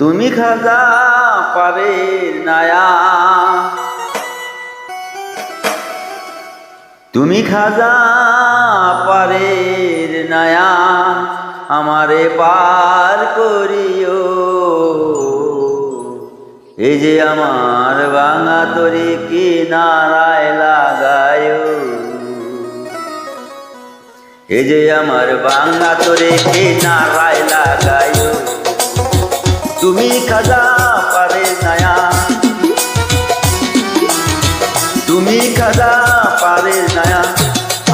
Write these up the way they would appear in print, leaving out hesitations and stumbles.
তুমি খাজা পারের নায়া, তুমি খাজা পারের নায়া, আমারে পার করিও। এই যে আমার ভাঙা তরি কিনারায় লাগায়ো, এই যে আমার ভাঙা তরি কিনারায় লাগায়ো। তুমি খাজা পারের নায়া, তুমি খাজা পারের নায়া,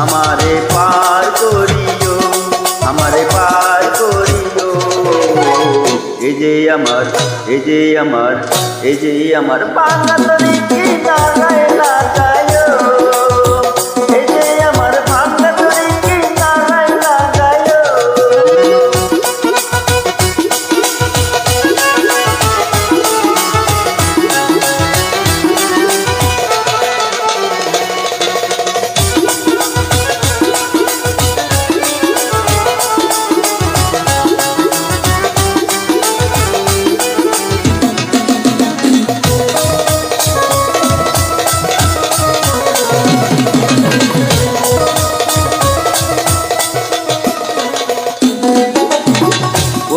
আমারে পার করিও, আমারে পার করিও। এই যে আমার, এই যে আমার, এই যে আমার ভাঙা তরি কিনারায় লাগায়ো, এই যে আমার ভাঙা তরি কিনারায় লাগায়ো।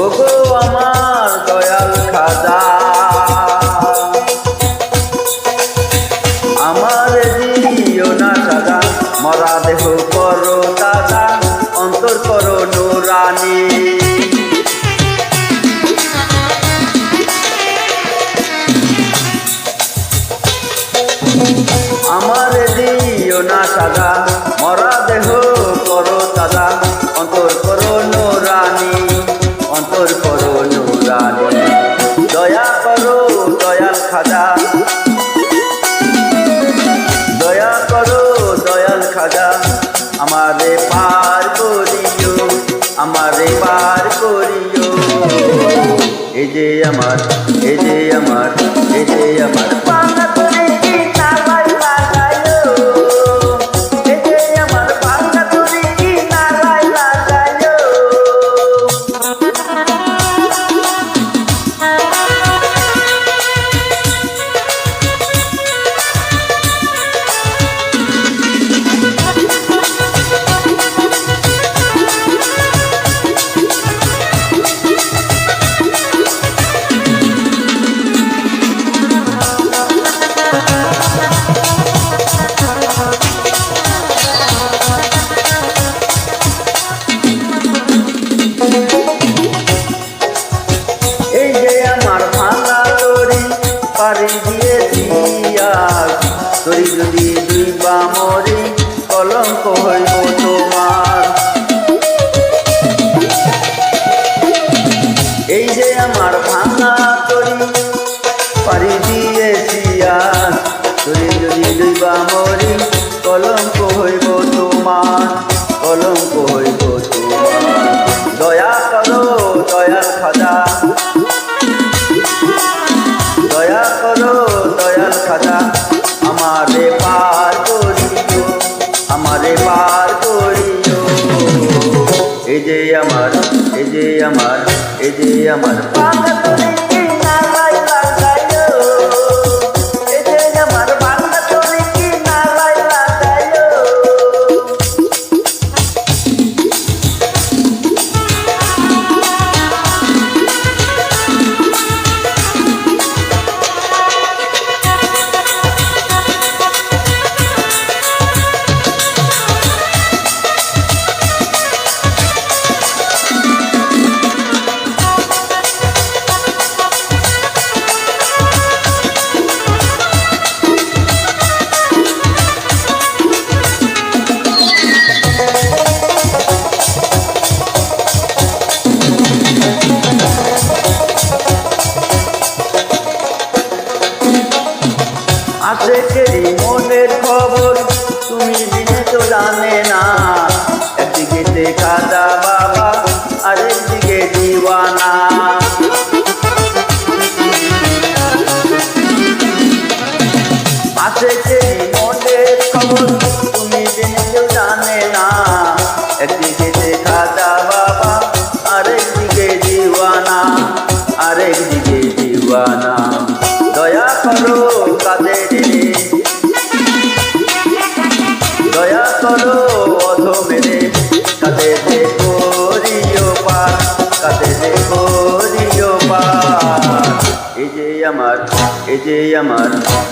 ওগো আমার দয়াল খাজা, আমার দিও না সাজা, মরা দেহ করো তাজা, অন্তর করো নুরানি। আমার দিও না সাজা, মরা দেহ করো তাজা, অন্তর করো নুরানি, অন্তর করো নুরানি। দয়া করো দয়াল খাজা, দয়া করো দয়াল খাজা, আমারে পার করিও, আমারে পার করিও। এই যে আমার, এই যে আমার, এই যে আমার ভাঙা তরি কিনারায় লাগায়ো, এই যে আমার ভাঙা তরি কিনারায় লাগায়ো। এই যে আমার ভাঙা তরি পাড়ি দিয়েছি আজ, তরি যদি দুইবা মরি কলঙ্ক হইব তোমার। এই যে আমার ভাঙা তরি পাড়ি দিয়েছি আজ, তরি যদি দুইবা মরি কলঙ্ক হইব তোমার, কলঙ্ক হইব তোমার। দয়া করো দয়াল খাজা, দয়া করো দয়াল খাজা, আমারে পার করিও, আমারে পার করিও। এই যে আমার, এই যে আমার, এই যে আমার ভাঙা তরি কিনারায় লাগায়ো, এই যে আমার ভাঙা তরি কিনারায় লাগায়ো। আশেকেরই মনের খবর তুমি দিনে তো জানে না, একদিকে খাজা বাবা আরেকদিকে দিওয়ানা। আশেকেরই মনের খবর তুমি দিনে তো জানে না, একদিকে খাজা বাবা আরেকদিকে দিওয়ানা, আরেকদিকে দিবানা দয়া করো কাদের রে দয়া করো অধমেরে কাদের করিও পার কাদের করিও পার এই যে আমার এই যে আমার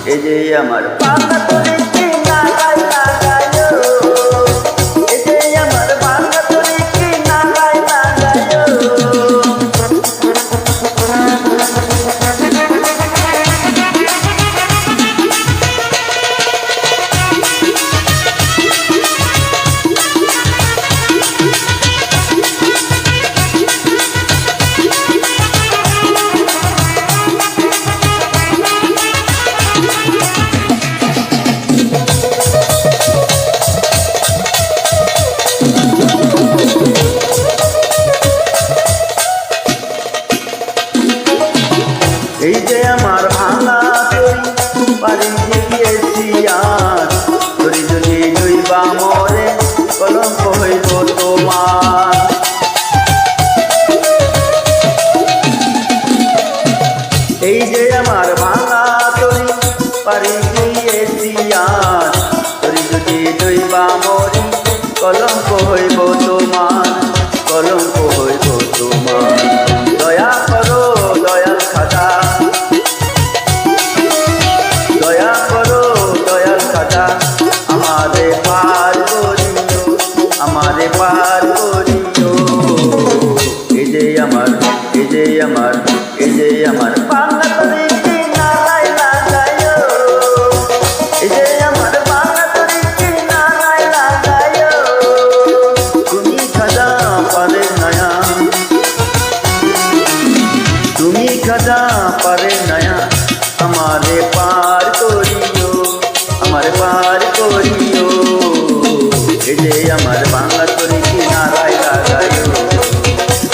এই যে আমার বাংলা তোরে কি নাগাই লাগায়ো এই যে আমার বাংলা তোরে কি নাগাই লাগায়ো এই যে আমার ভাঙা তরি পারি দিয়েছি আর তরি যদি ডুইবা মরে কলঙ্ক হইব তোমার এই যে আমার ভাঙা তরি পারি দিয়েছি আর তরি যদি ডুইবা মরে কলঙ্ক হইব তোমার কলঙ্ক হইব তোমার দয়া করো দয়াল খাজা দয়া করো দয়াল খাজা আমারে পার করিও আমারে পার করিও এই যে আমার এই যে আমার এই যে আমার বাংলা তোরে কি নাগাই লাগায়ো এই যে আমার বাংলা তোরে কি নাগাই লাগায়ো তুমি খাজা পারে নয়া তুমি খাজা পারে নয়া আমারে পার করিও আমারে পার করিও এই যে আমার বাংলা তোরে কি নাগাই লাগায়ো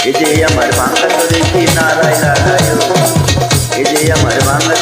এই যে আমার বাংলা তোরে কি নাগাই লাগায়ো এই যে আমার বাংলা